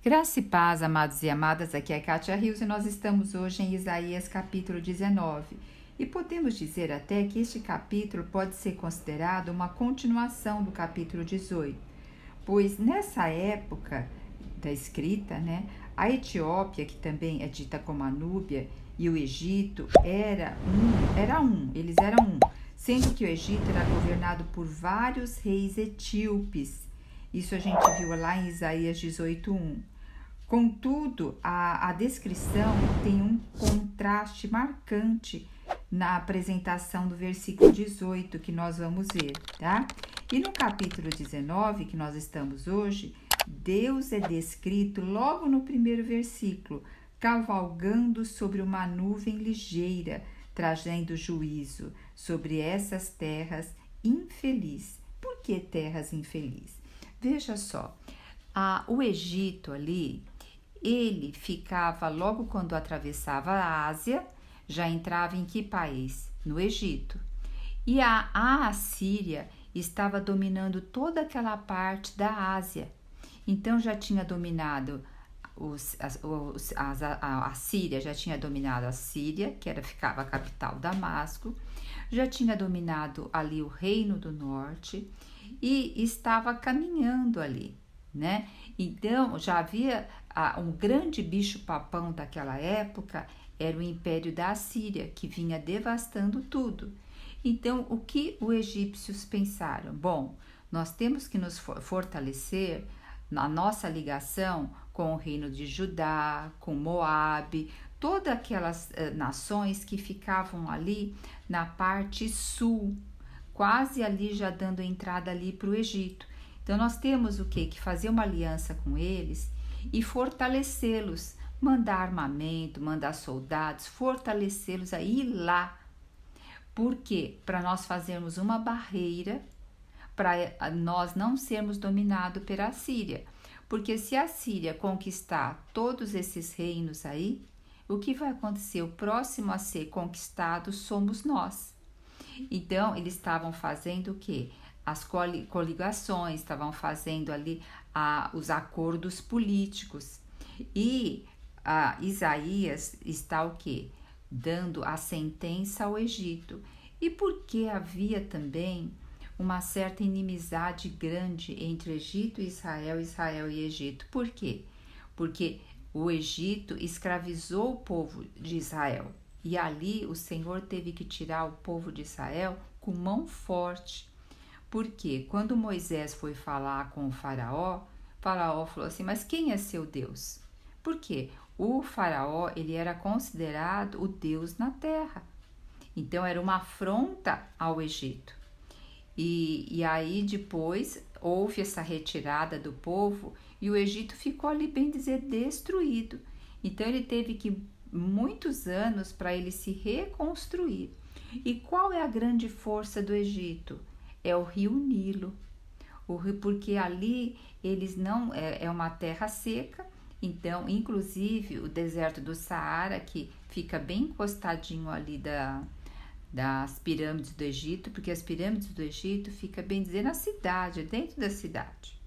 Graça e paz, amados e amadas, aqui é Kátia Rios e nós estamos hoje em Isaías capítulo 19. E podemos dizer até que este capítulo pode ser considerado uma continuação do capítulo 18, pois nessa época da escrita, a Etiópia, que também é dita como a Núbia, e o Egito eles eram um, sendo que o Egito era governado por vários reis etíopes. Isso a gente viu lá em Isaías 18:1. Contudo, a descrição tem um contraste marcante na apresentação do versículo 18 que nós vamos ver, tá? E no capítulo 19 que nós estamos hoje, Deus é descrito logo no primeiro versículo, cavalgando sobre uma nuvem ligeira, trazendo juízo sobre essas terras infelizes. Por que terras infelizes? Veja só, o Egito ali, ele ficava logo quando atravessava a Ásia, já entrava em que país? No Egito. E a Assíria estava dominando toda aquela parte da Ásia. Então já tinha dominado a Síria, já tinha dominado a Síria, ficava a capital Damasco, já tinha dominado ali o Reino do Norte e estava caminhando ali, né? Então já havia um grande bicho-papão daquela época, era o Império da Assíria, que vinha devastando tudo. Então, o que os egípcios pensaram? Bom, nós temos que nos fortalecer na nossa ligação com o reino de Judá, com Moabe, todas aquelas nações que ficavam ali na parte sul, quase ali já dando entrada ali para o Egito. Então nós temos o quê? Que fazer uma aliança com eles e fortalecê-los, mandar armamento, mandar soldados, fortalecê-los a ir lá. Por quê? Para nós fazermos uma barreira, para nós não sermos dominados pela Assíria. Porque se a Síria conquistar todos esses reinos aí, o que vai acontecer? O próximo a ser conquistado somos nós. Então, eles estavam fazendo o quê? As coligações, estavam fazendo ali os acordos políticos. E Isaías está o quê? Dando a sentença ao Egito. E porque havia também uma certa inimizade grande entre Egito e Israel e Egito. Por quê? Porque o Egito escravizou o povo de Israel. E ali o Senhor teve que tirar o povo de Israel com mão forte. Porque quando Moisés foi falar com o faraó falou assim, mas quem é seu Deus? Porque o faraó, ele era considerado o Deus na terra. Então era uma afronta ao Egito. E aí depois houve essa retirada do povo e o Egito ficou ali, bem dizer, destruído. Então ele teve que muitos anos para ele se reconstruir. E qual é a grande força do Egito? É o rio Nilo. Porque ali eles não é uma terra seca, então inclusive o deserto do Saara, que fica bem encostadinho ali das pirâmides do Egito, porque as pirâmides do Egito fica, bem dizer, na cidade, dentro da cidade,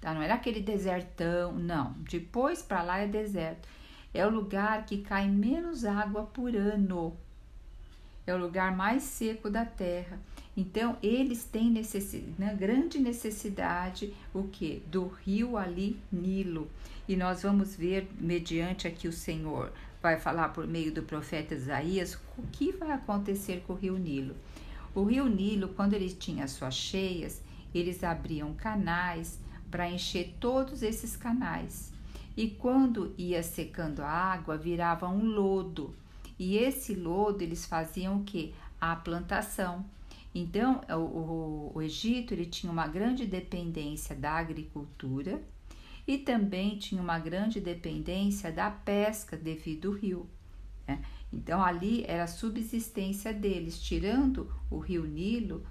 tá? Não era aquele desertão, não, depois para lá é deserto, é o lugar que cai menos água por ano, é o lugar mais seco da terra. Então eles têm grande necessidade o que? Do rio ali Nilo. E nós vamos ver, mediante aqui o Senhor vai falar por meio do profeta Isaías, o que vai acontecer com o rio Nilo. O rio Nilo, quando ele tinha suas cheias, eles abriam canais para encher todos esses canais. E quando ia secando a água, virava um lodo. E esse lodo eles faziam o que? A plantação. Então, o Egito ele tinha uma grande dependência da agricultura e também tinha uma grande dependência da pesca devido ao rio, né? Então, ali era a subsistência deles. Tirando o rio Nilo,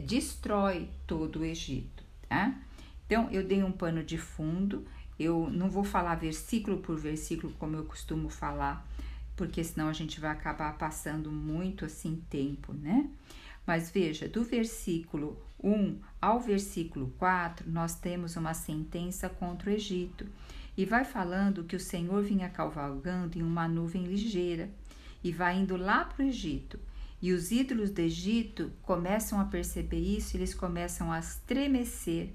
destrói todo o Egito, tá? Então, eu dei um pano de fundo. Eu não vou falar versículo por versículo como eu costumo falar, porque senão a gente vai acabar passando muito assim tempo, né? Mas veja, do versículo 1 ao versículo 4, nós temos uma sentença contra o Egito. E vai falando que o Senhor vinha cavalgando em uma nuvem ligeira e vai indo lá para o Egito. E os ídolos do Egito começam a perceber isso, eles começam a estremecer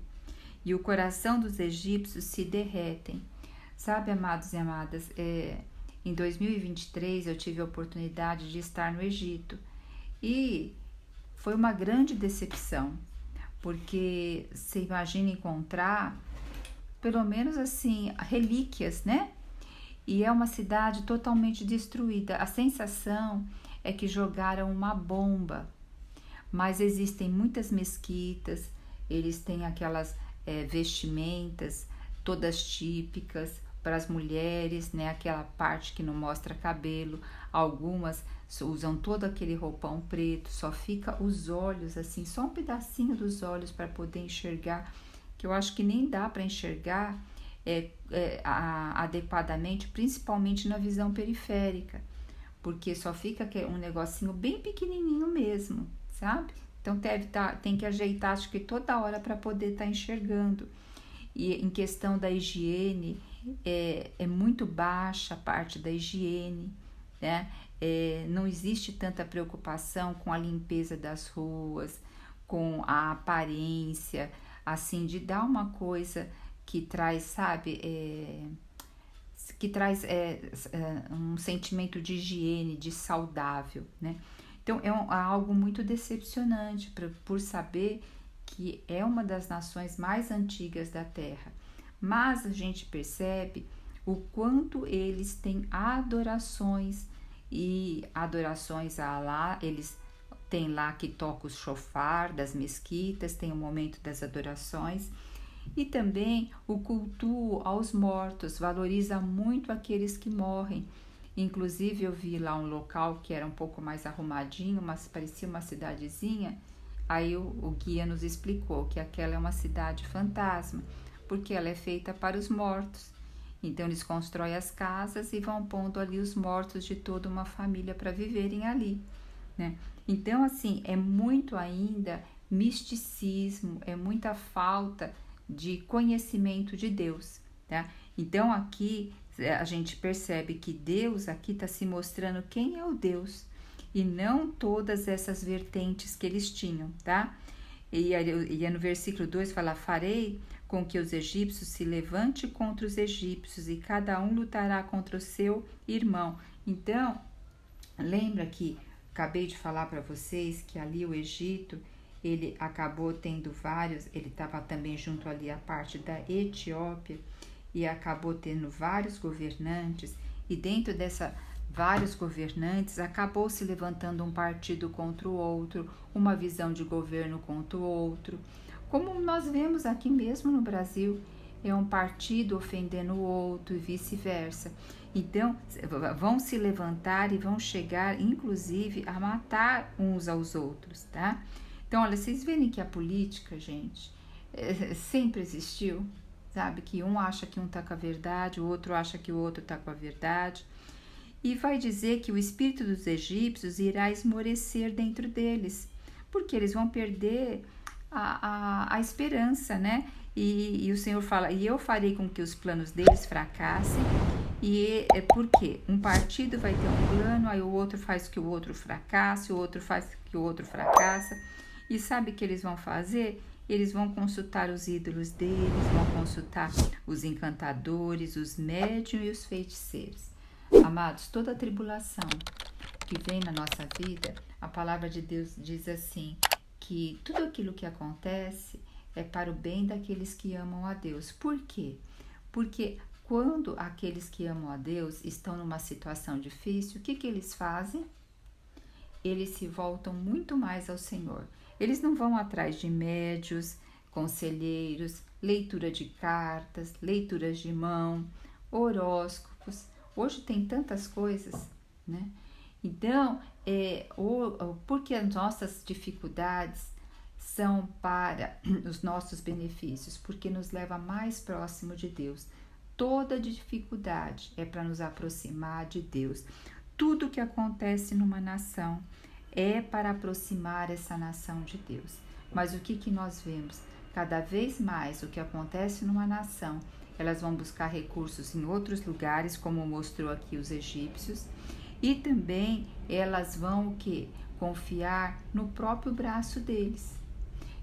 e o coração dos egípcios se derretem. Sabe, amados e amadas, em 2023 eu tive a oportunidade de estar no Egito e foi uma grande decepção, porque você imagina encontrar pelo menos assim relíquias, né? E é uma cidade totalmente destruída. A sensação é que jogaram uma bomba, mas existem muitas mesquitas, eles têm aquelas vestimentas todas típicas para as mulheres, né? Aquela parte que não mostra cabelo, algumas usam todo aquele roupão preto, só fica os olhos assim, só um pedacinho dos olhos para poder enxergar, que eu acho que nem dá para enxergar adequadamente, principalmente na visão periférica, porque só fica um negocinho bem pequenininho mesmo, sabe? Então tem que ajeitar, acho que toda hora para poder estar enxergando. E em questão da higiene, é muito baixa a parte da higiene, né? Não existe tanta preocupação com a limpeza das ruas, com a aparência, assim, de dar uma coisa que traz, sabe, que traz um sentimento de higiene, de saudável, né? Então é algo muito decepcionante por saber que é uma das nações mais antigas da Terra, mas a gente percebe o quanto eles têm adorações e adorações a Alá. Eles têm lá que toca o shofar das mesquitas, tem o momento das adorações, e também o culto aos mortos, valoriza muito aqueles que morrem. Inclusive eu vi lá um local que era um pouco mais arrumadinho, mas parecia uma cidadezinha. Aí o guia nos explicou que aquela é uma cidade fantasma, porque ela é feita para os mortos. Então eles constroem as casas e vão pondo ali os mortos de toda uma família para viverem ali, né? Então assim, é muito ainda misticismo, é muita falta de conhecimento de Deus, tá? Então aqui a gente percebe que Deus aqui está se mostrando quem é o Deus e não todas essas vertentes que eles tinham, tá? E no versículo 2 fala: farei com que os egípcios se levante contra os egípcios e cada um lutará contra o seu irmão. Então, lembra que acabei de falar para vocês que ali o Egito, ele acabou tendo vários, ele estava também junto ali a parte da Etiópia e acabou tendo vários governantes, e dentro dessa vários governantes acabou se levantando um partido contra o outro, uma visão de governo contra o outro, como nós vemos aqui mesmo no Brasil, é um partido ofendendo o outro e vice-versa. Então vão se levantar e vão chegar inclusive a matar uns aos outros, tá? Então olha, vocês verem que a política, gente, sempre existiu, sabe? Que um acha que um tá com a verdade, o outro acha que o outro tá com a verdade. E vai dizer que o espírito dos egípcios irá esmorecer dentro deles, porque eles vão perder a esperança, né? E o Senhor fala: e eu farei com que os planos deles fracassem. E por quê? Um partido vai ter um plano, aí o outro faz que o outro fracasse, o outro faz que o outro fracassa. E sabe o que eles vão fazer? Eles vão consultar os ídolos deles, vão consultar os encantadores, os médiuns e os feiticeiros. Amados, toda tribulação que vem na nossa vida, a palavra de Deus diz assim, que tudo aquilo que acontece é para o bem daqueles que amam a Deus. Por quê? Porque quando aqueles que amam a Deus estão numa situação difícil, o que eles fazem? Eles se voltam muito mais ao Senhor. Eles não vão atrás de médios, conselheiros, leitura de cartas, leituras de mão, horóscopos. Hoje tem tantas coisas, né? Então, porque as nossas dificuldades são para os nossos benefícios, porque nos leva mais próximo de Deus. Toda dificuldade é para nos aproximar de Deus. Tudo que acontece numa nação é para aproximar essa nação de Deus. Mas o que nós vemos? Cada vez mais o que acontece numa nação elas vão buscar recursos em outros lugares, como mostrou aqui os egípcios, e também elas vão o quê? Confiar no próprio braço deles.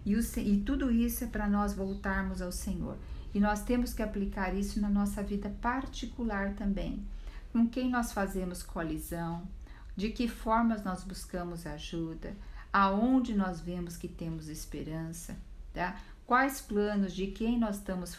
E tudo isso é para nós voltarmos ao Senhor. E nós temos que aplicar isso na nossa vida particular também. Com quem nós fazemos colisão, de que formas nós buscamos ajuda, aonde nós vemos que temos esperança, tá? Quais planos, de quem nós estamos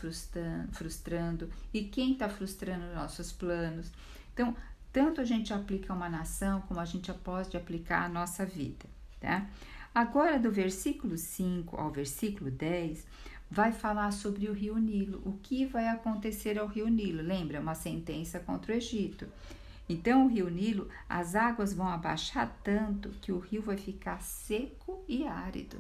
frustrando e quem está frustrando nossos planos. Então, tanto a gente aplica uma nação, como a gente pode aplicar a nossa vida, tá? Agora, do versículo 5 ao versículo 10, vai falar sobre o rio Nilo. O que vai acontecer ao rio Nilo? Lembra, uma sentença contra o Egito. Então, o rio Nilo, as águas vão abaixar tanto que o rio vai ficar seco e árido.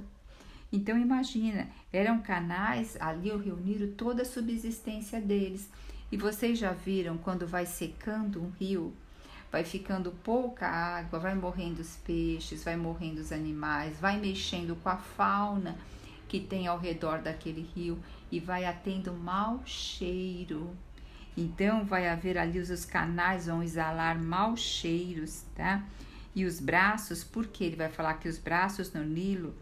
Então, imagina, eram canais, ali o rio Nilo, toda a subsistência deles. E vocês já viram quando vai secando um rio, vai ficando pouca água, vai morrendo os peixes, vai morrendo os animais, vai mexendo com a fauna que tem ao redor daquele rio e vai atendo mau cheiro. Então, vai haver ali, os canais vão exalar maus cheiros, tá? E os braços, porque ele vai falar que os braços no Nilo,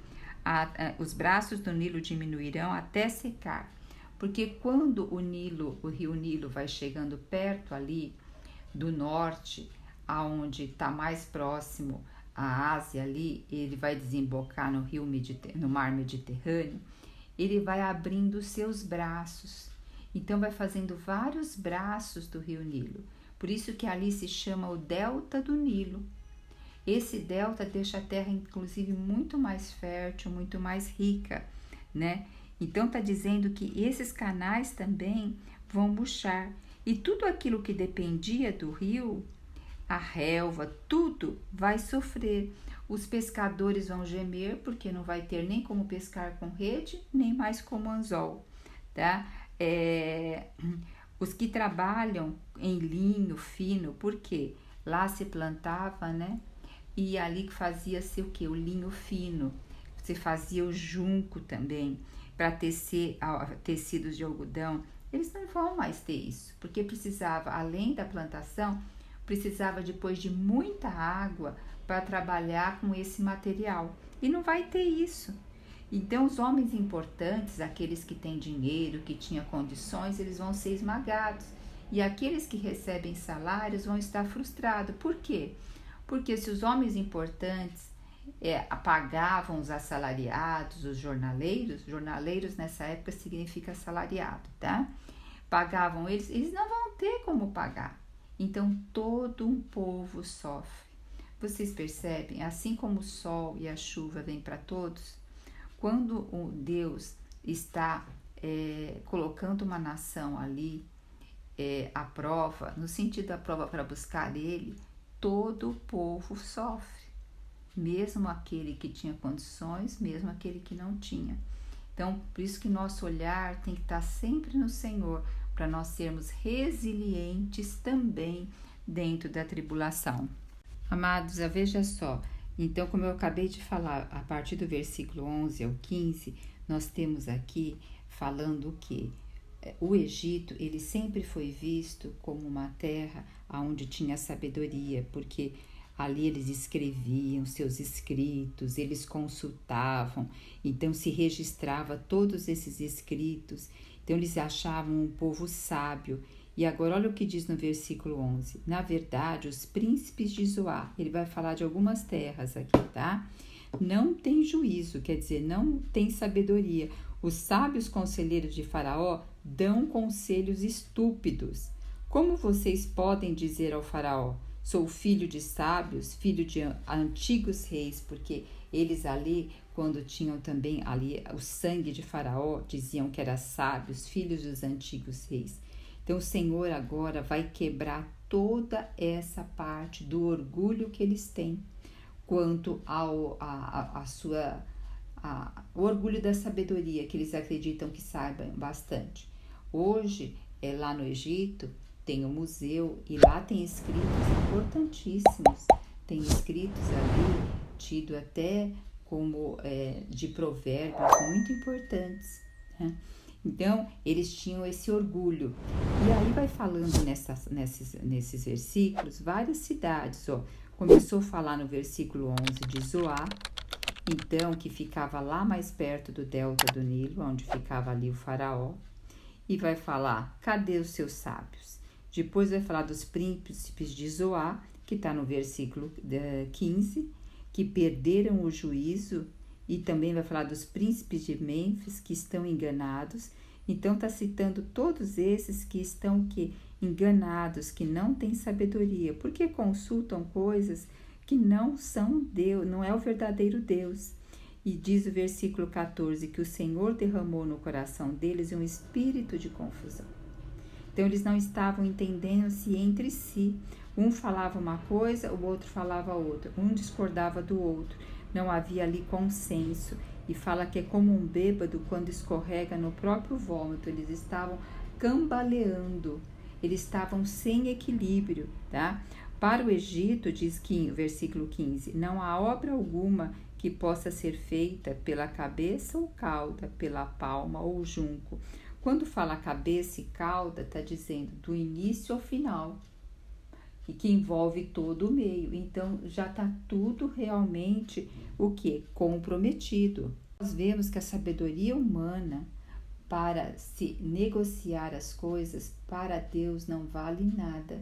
os braços do Nilo diminuirão até secar. Porque quando o rio Nilo vai chegando perto ali do norte, aonde está mais próximo à Ásia ali, ele vai desembocar no mar Mediterrâneo, ele vai abrindo seus braços. Então vai fazendo vários braços do rio Nilo. Por isso que ali se chama o delta do Nilo. Esse delta deixa a terra, inclusive, muito mais fértil, muito mais rica, né? Então está dizendo que esses canais também vão murchar. E tudo aquilo que dependia do rio, a relva, tudo vai sofrer. Os pescadores vão gemer, porque não vai ter nem como pescar com rede, nem mais com anzol, tá? Os que trabalham em linho fino, porque lá se plantava, né? E ali fazia-se o que? O linho fino. Se fazia o junco também, para tecer tecidos de algodão. Eles não vão mais ter isso, porque precisava, além da plantação, precisava depois de muita água para trabalhar com esse material. E não vai ter isso. Então, os homens importantes, aqueles que têm dinheiro, que tinham condições, eles vão ser esmagados. E aqueles que recebem salários vão estar frustrados. Por quê? Porque se os homens importantes pagavam os assalariados, os jornaleiros nessa época significa assalariado, tá? Pagavam eles não vão ter como pagar. Então, todo um povo sofre. Vocês percebem? Assim como o sol e a chuva vêm para todos, quando o Deus está colocando uma nação ali à prova, no sentido da prova para buscar ele, todo o povo sofre, mesmo aquele que tinha condições, mesmo aquele que não tinha. Então, por isso que nosso olhar tem que estar sempre no Senhor, para nós sermos resilientes também dentro da tribulação. Amados, veja só, então, como eu acabei de falar, a partir do versículo 11 ao 15, nós temos aqui falando que o Egito, ele sempre foi visto como uma terra onde tinha sabedoria, porque ali eles escreviam seus escritos, eles consultavam, então se registrava todos esses escritos, então eles achavam um povo sábio. E agora olha o que diz no versículo 11, na verdade os príncipes de Zoar, ele vai falar de algumas terras aqui, tá? Não tem juízo, quer dizer, não tem sabedoria. Os sábios conselheiros de Faraó dão conselhos estúpidos. Como vocês podem dizer ao Faraó, sou filho de sábios, filho de antigos reis, porque eles ali, quando tinham também ali o sangue de Faraó, diziam que eram sábios, filhos dos antigos reis. Então o Senhor agora vai quebrar toda essa parte do orgulho que eles têm quanto ao o orgulho da sabedoria, que eles acreditam que saibam bastante. Hoje, lá no Egito, tem um museu e lá tem escritos importantíssimos. Tem escritos ali, tido até como de provérbios muito importantes, né? Então, eles tinham esse orgulho. E aí vai falando nesses versículos, várias cidades, ó. Começou a falar no versículo 11 de Zoar, então, que ficava lá mais perto do delta do Nilo, onde ficava ali o faraó. E vai falar, cadê os seus sábios? Depois vai falar dos príncipes de Zoar, que está no versículo 15, que perderam o juízo, e também vai falar dos príncipes de Mênfis, que estão enganados. Então está citando todos esses que estão enganados, que não têm sabedoria, porque consultam coisas que não são Deus, não é o verdadeiro Deus. E diz o versículo 14 que o Senhor derramou no coração deles um espírito de confusão. Então eles não estavam entendendo-se entre si. Um falava uma coisa, o outro falava outra. Um discordava do outro. Não havia ali consenso. E fala que é como um bêbado quando escorrega no próprio vômito. Eles estavam cambaleando. Eles estavam sem equilíbrio, tá? Para o Egito, diz que, versículo 15, não há obra alguma que possa ser feita pela cabeça ou cauda, pela palma ou junco. Quando fala cabeça e cauda, está dizendo do início ao final, e que envolve todo o meio. Então, já está tudo realmente o que? Comprometido. Nós vemos que a sabedoria humana para se negociar as coisas, para Deus não vale nada.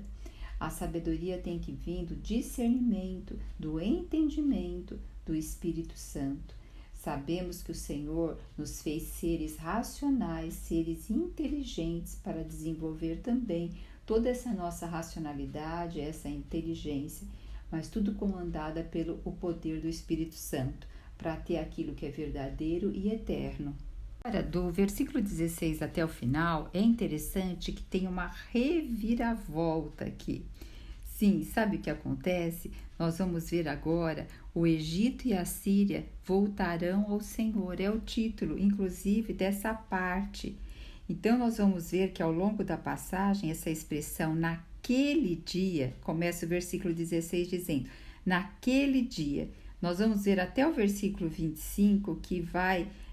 A sabedoria tem que vir do discernimento, do entendimento do Espírito Santo. Sabemos que o Senhor nos fez seres racionais, seres inteligentes para desenvolver também toda essa nossa racionalidade, essa inteligência, mas tudo comandada pelo o poder do Espírito Santo, para ter aquilo que é verdadeiro e eterno. Agora, do versículo 16 até o final, é interessante que tem uma reviravolta aqui. Sim, sabe o que acontece? Nós vamos ver agora, o Egito e a Síria voltarão ao Senhor, é o título, inclusive, dessa parte. Então, nós vamos ver que ao longo da passagem, essa expressão, naquele dia, começa o versículo 16 dizendo, naquele dia. Nós vamos ver até o versículo 25 que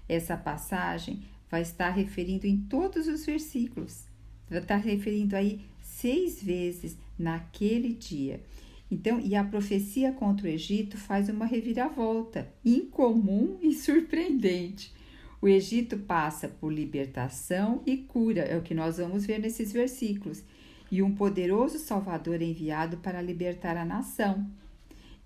essa passagem vai estar referindo em todos os versículos. Vai estar referindo aí 6 vezes naquele dia. Então, e a profecia contra o Egito faz uma reviravolta incomum e surpreendente. O Egito passa por libertação e cura, é o que nós vamos ver nesses versículos. E um poderoso Salvador é enviado para libertar a nação.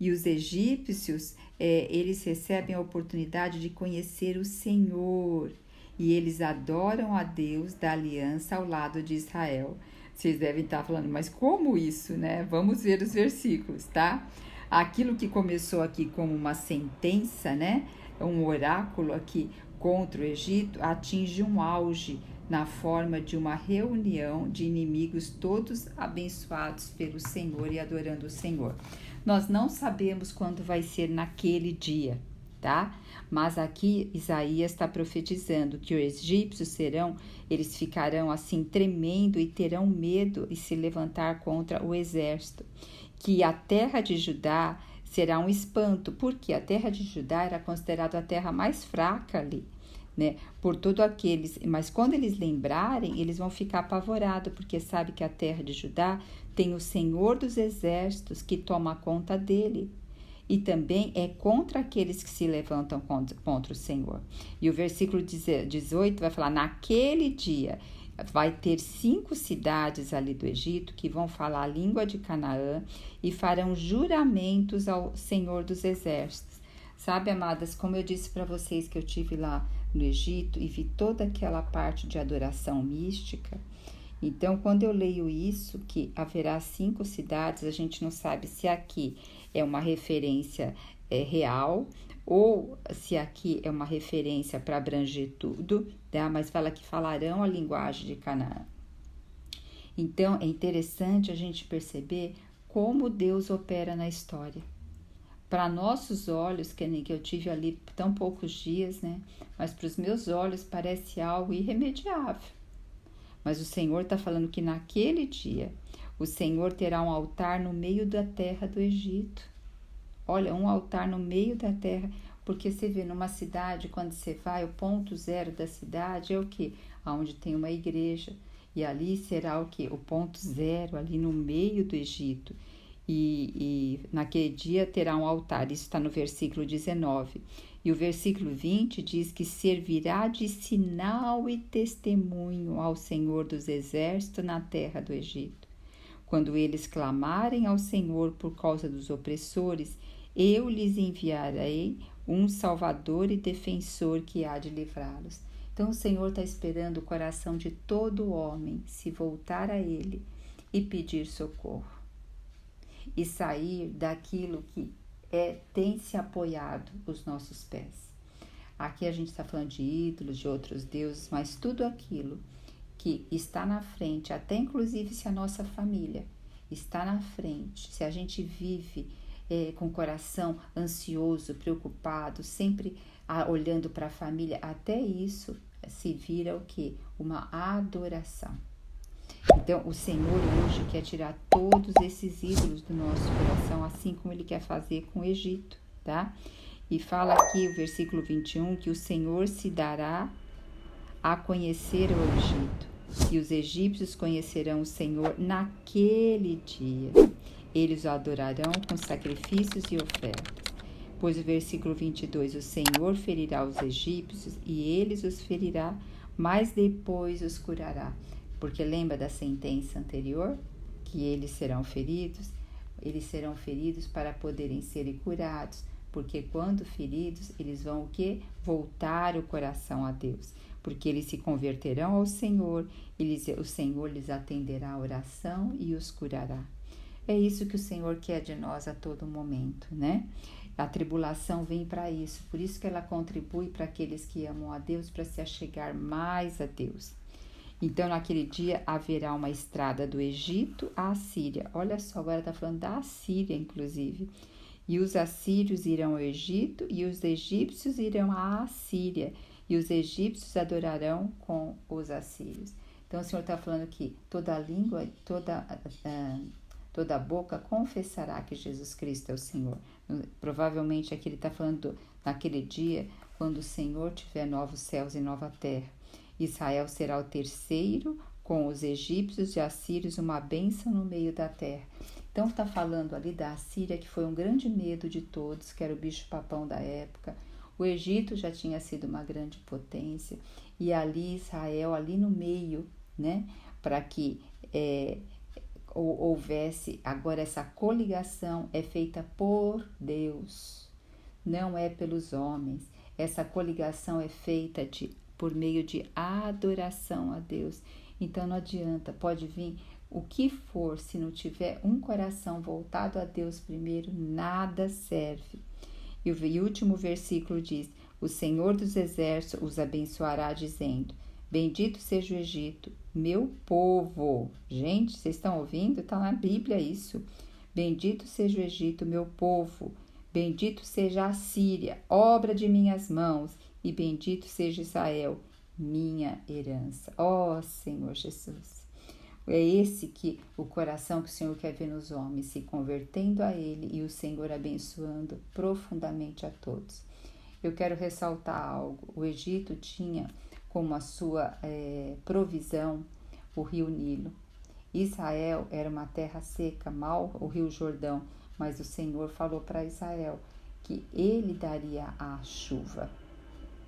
E os egípcios, eles recebem a oportunidade de conhecer o Senhor. E eles adoram a Deus da aliança ao lado de Israel. Vocês devem estar falando, mas como isso, né? Vamos ver os versículos, tá? Aquilo que começou aqui como uma sentença, né? Um oráculo aqui contra o Egito, atinge um auge na forma de uma reunião de inimigos todos abençoados pelo Senhor e adorando o Senhor. Nós não sabemos quando vai ser naquele dia, tá? Mas aqui Isaías está profetizando que os egípcios eles ficarão assim tremendo e terão medo e se levantar contra o exército. Que a terra de Judá será um espanto, porque a terra de Judá era considerada a terra mais fraca ali, né? Por todos aqueles, mas quando eles lembrarem, eles vão ficar apavorados, porque sabe que a terra de Judá tem o Senhor dos exércitos que toma conta dele. E também é contra aqueles que se levantam contra o Senhor. E o versículo 18 vai falar, naquele dia vai ter 5 cidades ali do Egito que vão falar a língua de Canaã e farão juramentos ao Senhor dos exércitos. Sabe, amadas, como eu disse para vocês que eu tive lá no Egito e vi toda aquela parte de adoração mística. Então, quando eu leio isso, que haverá 5 cidades, a gente não sabe se aqui é uma referência real ou se aqui é uma referência para abranger tudo, tá? Mas fala que falarão a linguagem de Canaã. Então, é interessante a gente perceber como Deus opera na história. Para nossos olhos, que nem que eu tive ali tão poucos dias, né? Mas para os meus olhos parece algo irremediável. Mas o Senhor está falando que naquele dia o Senhor terá um altar no meio da terra do Egito. Olha, um altar no meio da terra, porque você vê numa cidade, quando você vai, o ponto zero da cidade é o quê? onde tem uma igreja. E ali será o quê? O ponto zero, ali no meio do Egito. E naquele dia terá um altar. Isso está no versículo 19. E o versículo 20 diz que servirá de sinal e testemunho ao Senhor dos Exércitos na terra do Egito. Quando eles clamarem ao Senhor por causa dos opressores, eu lhes enviarei um Salvador e defensor que há de livrá-los. Então o Senhor está esperando o coração de todo homem se voltar a Ele e pedir socorro. E sair daquilo que tem se apoiado os nossos pés. Aqui a gente está falando de ídolos, de outros deuses, mas tudo aquilo que está na frente, até inclusive se a nossa família está na frente, se a gente vive com o coração ansioso, preocupado, sempre olhando para a família, até isso se vira o quê? Uma adoração. Então, o Senhor hoje quer tirar todos esses ídolos do nosso coração, assim como Ele quer fazer com o Egito, tá? E fala aqui o versículo 21, que o Senhor se dará a conhecer o Egito, e os egípcios conhecerão o Senhor naquele dia. Eles o adorarão com sacrifícios e ofertas. Pois o versículo 22, o Senhor ferirá os egípcios e eles os ferirá, mas depois os curará. Porque lembra da sentença anterior? Que eles serão feridos para poderem ser curados, porque quando feridos, eles vão o quê? Voltar o coração a Deus, porque eles se converterão ao Senhor, o Senhor lhes atenderá a oração e os curará. É isso que o Senhor quer de nós a todo momento, né? A tribulação vem para isso, por isso que ela contribui para aqueles que amam a Deus, para se achegar mais a Deus. Então, naquele dia, haverá uma estrada do Egito à Assíria. Olha só, agora está falando da Assíria, inclusive. E os assírios irão ao Egito, e os egípcios irão à Assíria, e os egípcios adorarão com os assírios. Então, o Senhor está falando que toda língua, toda boca confessará que Jesus Cristo é o Senhor. Provavelmente aqui ele está falando naquele dia, quando o Senhor tiver novos céus e nova terra. Israel será o terceiro, com os egípcios e assírios, uma bênção no meio da terra. Então está falando ali da Assíria, que foi um grande medo de todos, que era o bicho-papão da época. O Egito já tinha sido uma grande potência, e ali Israel, ali no meio, né, para que houvesse, agora essa coligação é feita por Deus, não é pelos homens. Essa coligação é feita por meio de adoração a Deus. Então não adianta, pode vir o que for, se não tiver um coração voltado a Deus primeiro, nada serve. E o último versículo diz: o Senhor dos Exércitos os abençoará, dizendo: bendito seja o Egito, meu povo. Gente, vocês estão ouvindo? Está na Bíblia isso. Bendito seja o Egito, meu povo. Bendito seja a Síria, obra de minhas mãos. E bendito seja Israel, minha herança. Ó Senhor Jesus. É esse que o coração que o Senhor quer ver nos homens, se convertendo a Ele e o Senhor abençoando profundamente a todos. Eu quero ressaltar algo. O Egito tinha como a sua provisão o rio Nilo. Israel era uma terra seca, mal o rio Jordão, mas o Senhor falou para Israel que Ele daria a chuva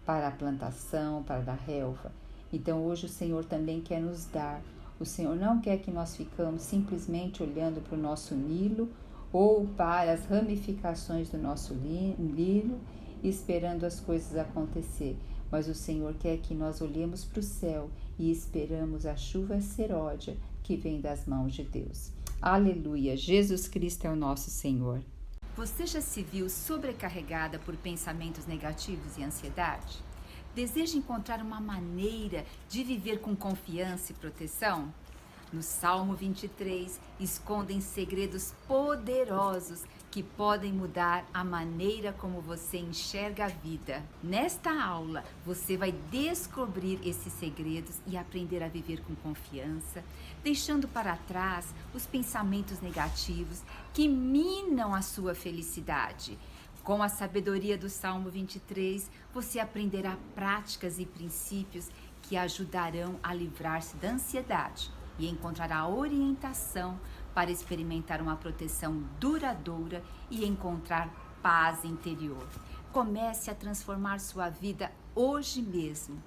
para a plantação, para a relva. Então hoje o Senhor também quer nos dar. O Senhor não quer que nós ficamos simplesmente olhando para o nosso Nilo ou para as ramificações do nosso Nilo, esperando as coisas acontecer. Mas o Senhor quer que nós olhemos para o céu e esperamos a chuva seródia que vem das mãos de Deus. Aleluia! Jesus Cristo é o nosso Senhor. Você já se viu sobrecarregada por pensamentos negativos e ansiedade? Deseja encontrar uma maneira de viver com confiança e proteção? No Salmo 23, escondem segredos poderosos que podem mudar a maneira como você enxerga a vida. Nesta aula, você vai descobrir esses segredos e aprender a viver com confiança, deixando para trás os pensamentos negativos que minam a sua felicidade. Com a sabedoria do Salmo 23, você aprenderá práticas e princípios que ajudarão a livrar-se da ansiedade e encontrar a orientação para experimentar uma proteção duradoura e encontrar paz interior. Comece a transformar sua vida hoje mesmo.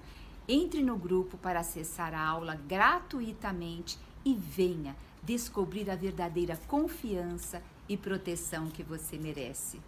Entre no grupo para acessar a aula gratuitamente e venha descobrir a verdadeira confiança e proteção que você merece.